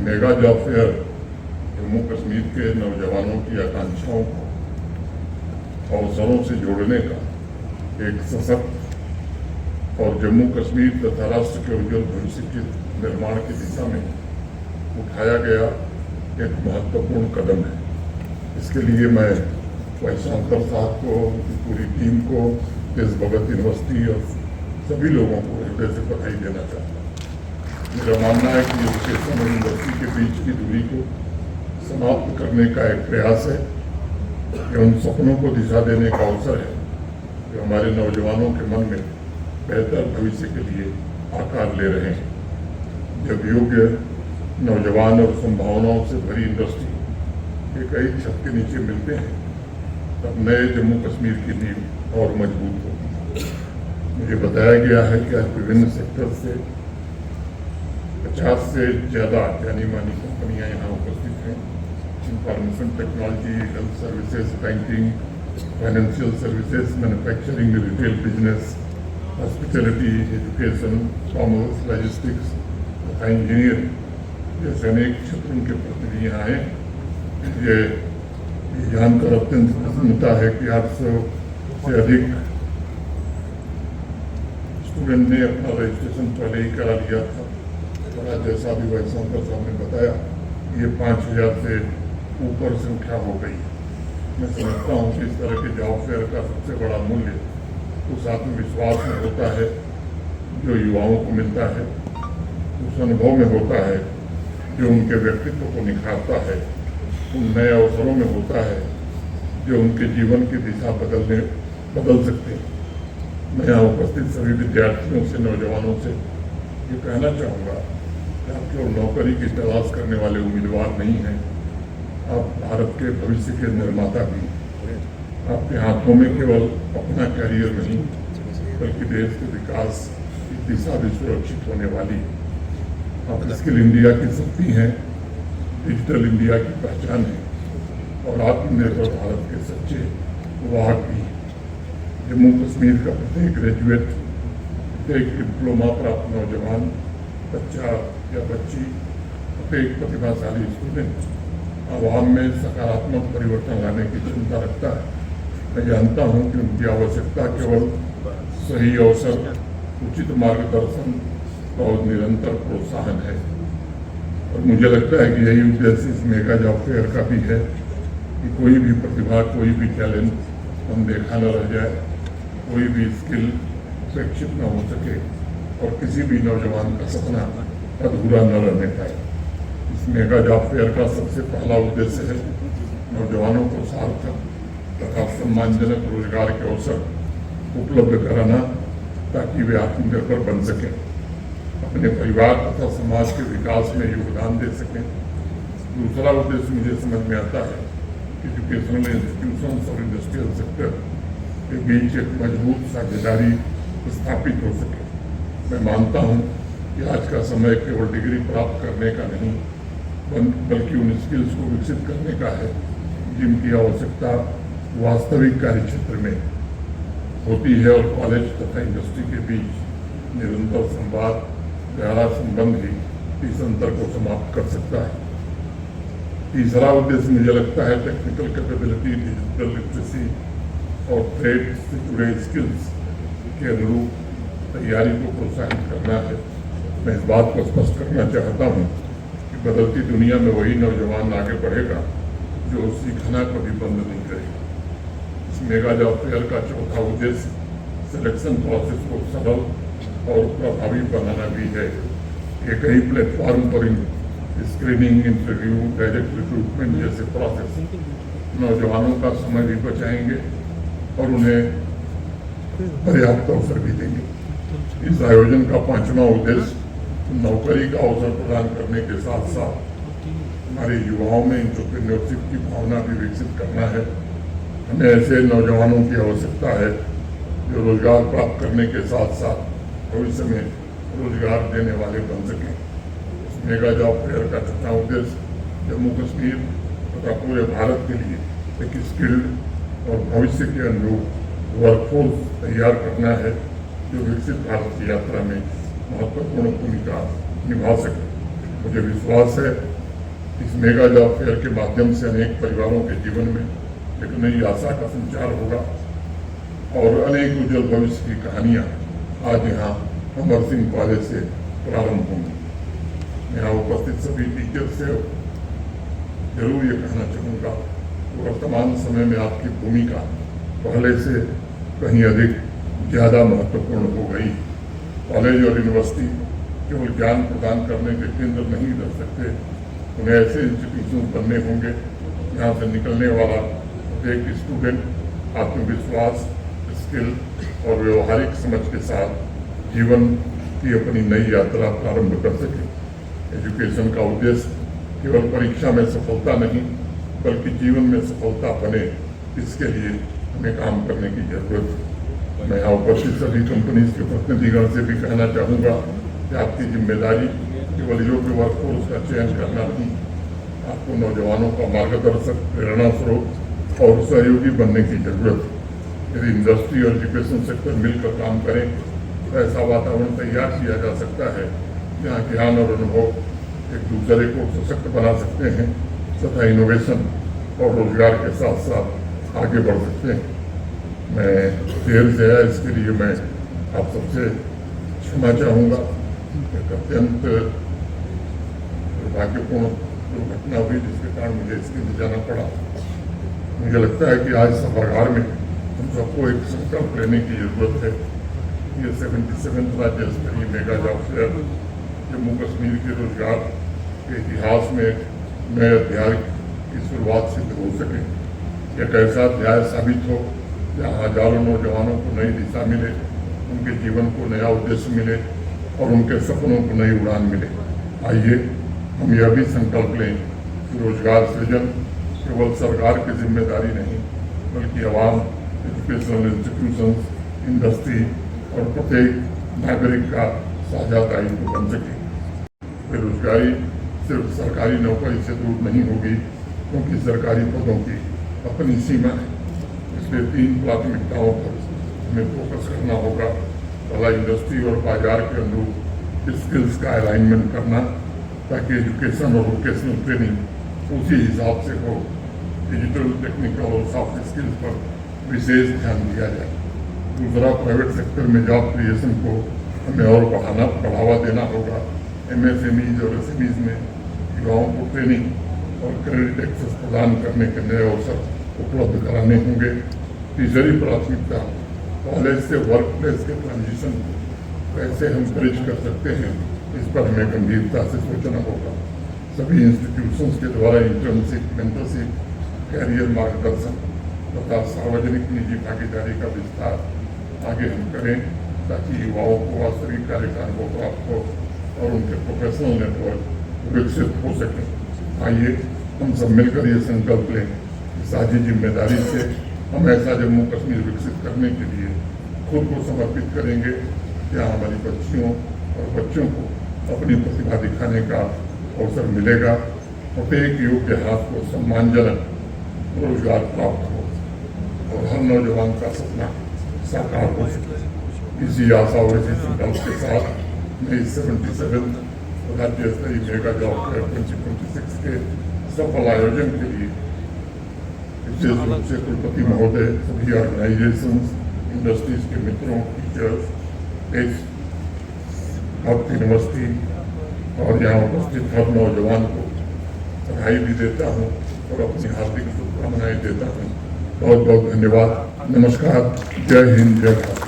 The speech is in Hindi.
Mega job fair Jammu Kashmir के नौजवानों की आकांक्षाओं को अवसरों से जोड़ने का एक सशक्त और जम्मू कश्मीर तथा राष्ट्र के उज्जवल भविष्य के निर्माण की दिशा में उठाया गया एक महत्वपूर्ण कदम है। इसके लिए मैं वाइस चांसलर साहब को, उनकी पूरी टीम को, देश भगत यूनिवर्सिटी और सभी लोगों को हृदय से बधाई देना चाहता हूँ। मेरा मानना है कि एजुकेशन और यूनिवर्सिटी के बीच की दूरी को समाप्त करने का एक प्रयास है। यह उन सपनों को दिशा देने का अवसर है जो हमारे नौजवानों के मन में बेहतर भविष्य के लिए आकार ले रहे हैं। जब योग्य नौजवान और संभावनाओं से भरी इंडस्ट्री एक ही छत के नीचे मिलते हैं, तब नए जम्मू कश्मीर की नींव और मजबूत होती है। मुझे बताया गया है कि आज विभिन्न सेक्टर से 50 से ज़्यादा जानी मानी कंपनियां यहाँ उपस्थित हैं। Information technology, health services, banking, financial services, manufacturing, retail business, hospitality, education, commerce, logistics तथा इंजीनियरिंग जैसे अनेक क्षेत्रों के प्रतिनिधि यहाँ आए। ये जानकर अत्यंत प्रसन्नता है कि 800 से अधिक स्टूडेंट ने अपना रजिस्ट्रेशन पहले ही करा लिया था। और आज जैसा भी वाइस चांसलर साहब ने बताया, ये 5000 से ऊपर संख्या हो गई है। मैं समझता हूँ कि इस तरह के जॉब फेयर का सबसे बड़ा मूल्य उस आत्मविश्वास में होता है जो युवाओं को मिलता है, उस अनुभव में होता है जो उनके व्यक्तित्व को निखारता है, उन नए अवसरों में होता है जो उनके जीवन की दिशा बदल सकते हैं। मैं यहाँ उपस्थित सभी विद्यार्थियों से, नौजवानों से ये कहना चाहूँगा कि आप केवल नौकरी की तलाश करने वाले उम्मीदवार नहीं हैं, आप भारत के भविष्य के निर्माता भी हैं। आपके हाथों में केवल अपना करियर नहीं, बल्कि देश के विकास की दिशा भी सुरक्षित होने वाली। आप स्किल इंडिया की शक्ति हैं, डिजिटल इंडिया की पहचान है और आत्मनिर्भर भारत के सच्चे वाहक भी हैं। जम्मू कश्मीर का प्रत्येक ग्रेजुएट, प्रत्येक डिप्लोमा प्राप्त नौजवान, बच्चा या बच्ची, प्रत्येक प्रतिभाशाली स्टूडेंट आवाम में सकारात्मक परिवर्तन लाने की क्षमता रखता है। मैं जानता हूं कि उनकी आवश्यकता केवल सही अवसर, उचित मार्गदर्शन और निरंतर प्रोत्साहन है। और मुझे लगता है कि यही उद्देश्य इस मेगा जॉब फेयर का भी है कि कोई भी प्रतिभा, कोई भी टैलेंट अनदेखा न रह जाए, कोई भी स्किल उपेक्षित न हो सके और किसी भी नौजवान का सपना अधूरा न रहने पाए। इस मेगा जॉब फेयर का सबसे पहला उद्देश्य है नौजवानों को सार्थक तथा सम्मानजनक रोजगार के अवसर उपलब्ध कराना, ताकि वे आत्मनिर्भर बन सकें, अपने परिवार तथा समाज के विकास में योगदान दे सकें। दूसरा उद्देश्य मुझे समझ में आता है कि एजुकेशनल इंस्टीट्यूशंस और इंडस्ट्रियल सेक्टर के बीच एक मजबूत साझेदारी स्थापित हो सके। मैं मानता हूँ कि आज का समय केवल डिग्री प्राप्त करने का नहीं, बल्कि उन स्किल्स को विकसित करने का है जिनकी आवश्यकता वास्तविक कार्य क्षेत्र में होती है। और कॉलेज तथा इंडस्ट्री के बीच निरंतर संवाद, गहरा संबंध ही इस अंतर को समाप्त कर सकता है। तीसरा उद्देश्य मुझे लगता है टेक्निकल कैपेबिलिटी, डिजिटल लिटरेसी और ट्रेड से जुड़े स्किल्स के अनुरूप तैयारी को प्रोत्साहित करना है। मैं इस बात को स्पष्ट करना चाहता हूँ कि बदलती दुनिया में वही नौजवान आगे बढ़ेगा जो सीखना कभी बंद नहीं करेगा। इस मेगा जॉब फेयर का चौथा उद्देश्य सिलेक्शन प्रोसेस को सरल और प्रभावी बनाना भी है। एक ही प्लेटफॉर्म पर स्क्रीनिंग, इंटरव्यू, डायरेक्ट रिक्रूटमेंट जैसे प्रोसेस नौजवानों का समय भी बचाएंगे और उन्हें पर्याप्त अवसर भी देंगे। इस आयोजन का पांचवा उद्देश्य नौकरी का अवसर प्रदान करने के साथ साथ हमारे युवाओं में एंटरप्रेन्योरशिप की भावना भी विकसित करना है। हमें ऐसे नौजवानों की आवश्यकता है जो रोजगार प्राप्त करने के साथ साथ भविष्य में रोजगार देने वाले बन सकें। इस मेगा जॉब फेयर का छठा उद्देश्य जम्मू कश्मीर तथा पूरे भारत के लिए एक स्किल्ड और भविष्य के अनुरूप वर्कफोर्स तैयार करना है जो विकसित भारत की यात्रा में महत्वपूर्ण भूमिका निभा सके। मुझे विश्वास है इस मेगा जॉब फेयर के माध्यम से अनेक परिवारों के जीवन में एक नई आशा का संचार होगा और अनेक उज्जवल भविष्य की कहानियां आज यहाँ अमर सिंह कॉलेज से प्रारंभ होंगी। यहाँ उपस्थित सभी टीचर से जरूर ये कहना चाहूँगा कि वर्तमान समय में आपकी भूमिका पहले से कहीं अधिक ज़्यादा महत्वपूर्ण हो गई। कॉलेज और यूनिवर्सिटी केवल ज्ञान प्रदान करने के केंद्र नहीं रह सकते, उन्हें ऐसे इंस्टीट्यूशन बनने होंगे यहाँ से निकलने वाला एक स्टूडेंट आत्मविश्वास, स्किल और व्यवहारिक समझ के साथ जीवन की अपनी नई यात्रा प्रारंभ कर सके। एजुकेशन का उद्देश्य केवल परीक्षा में सफलता नहीं बल्कि जीवन में सफलता बने, इसके लिए हमें काम करने की जरूरत है। मैं यहाँ उपस्थित सभी कंपनीज के प्रतिनिधिगण से भी कहना चाहूँगा कि आपकी जिम्मेदारी केवल योग्य वर्कफोर्स का चयन करना नहीं, आपको नौजवानों का मार्गदर्शक, प्रेरणा स्रोत और सहयोगी बनने की जरूरत है। यदि इंडस्ट्री और एजुकेशन सेक्टर मिलकर काम करें तो ऐसा वातावरण तैयार किया जा सकता है जहाँ ज्ञान और अनुभव एक दूसरे को सशक्त बना सकते हैं तथा इनोवेशन और रोजगार के साथ साथ आगे बढ़ सकते हैं। मैं देर से आया, इसके लिए मैं आप सबसे क्षमा चाहूँगा। एक अत्यंत दुर्भाग्यपूर्ण दुर्घटना हुई जिसके कारण मुझे इसके लिए जाना पड़ा। मुझे लगता है कि आज सभागार में हम सबको एक संकल्प लेने की जरूरत है। ये 77वां राज्य स्तरीय mega job fair Jammu Kashmir के रोजगार के इतिहास में नए अध्याय की शुरुआत सिद्ध हो सके। एक ऐसा अध्याय साबित हो जहाँ हजारों नौजवानों को नई दिशा मिले, उनके जीवन को नया उद्देश्य मिले और उनके सपनों को नई उड़ान मिले। आइए हम यह भी संकल्प लें कि रोजगार सृजन केवल सरकार की जिम्मेदारी नहीं बल्कि आवाम, एजुकेशनल इंस्टीट्यूशंस, इंडस्ट्री और प्रत्येक नागरिक का साझा दायित्व बन सके। बेरोजगारी सिर्फ सरकारी नौकरी से दूर नहीं होगी क्योंकि सरकारी पदों की अपनी सीमा है। इसलिए 3 प्राथमिकताओं पर हमें फोकस करना होगा। पहला, इंडस्ट्री और बाजार के अनुरूप स्किल्स का अलाइनमेंट करना ताकि एजुकेशन और वोकेशनल ट्रेनिंग उसी हिसाब से हो। डिजिटल, टेक्निकल और सॉफ्ट स्किल्स पर विशेष ध्यान दिया जाए। दूसरा, प्राइवेट सेक्टर में जॉब क्रिएशन को हमें और बढ़ावा देना होगा। MSMEs और SMEs में युवाओं को ट्रेनिंग और क्रेडिट एक्सेस प्रदान करने के नए अवसर उपलब्ध कराने होंगे। तीसरी प्राथमिकता, कॉलेज से वर्क प्लेस के ट्रांजिशन कैसे हम ब्रिज कर सकते हैं, इस पर हमें गंभीरता से सोचना होगा। सभी इंस्टीट्यूशंस के द्वारा इंटर्नशिप, मेंटरशिप, कैरियर मार्गदर्शन तथा सार्वजनिक निजी भागीदारी का विस्तार आगे हम करें ताकि युवाओं को वास्तविक कार्य का अनुभव प्राप्त हो और उनके प्रोफेशनल नेटवर्क विकसित हो सके। आइए हम सब मिलकर ये संकल्प लें कि साझी जिम्मेदारी से हम ऐसा जम्मू कश्मीर विकसित करने के लिए खुद को समर्पित करेंगे जहाँ हमारी बच्चियों और बच्चों को अपनी प्रतिभा दिखाने का अवसर मिलेगा। प्रत्येक योग्य हाथ को सम्मानजनक रोजगार प्राप्त हो और हर नौजवान का सपना साकार हो सके। इसी आशा और इसी संकल्प के साथ मैं इस 77 राज्य स्तरीय मेगा जॉब फेयर 2026 के सफल आयोजन के लिए विशेष रूप से कुलपति महोदय, सभी ऑर्गेनाइजेशंस, इंडस्ट्रीज के मित्रों, टीचर्स, भक्त यूनिवर्सिटी और यहाँ उपस्थित हर नौजवान को बधाई भी देता हूँ और अपनी हार्दिक शुभकामनाएं देता हूँ। बहुत बहुत धन्यवाद। नमस्कार। जय हिंद, जय भारत।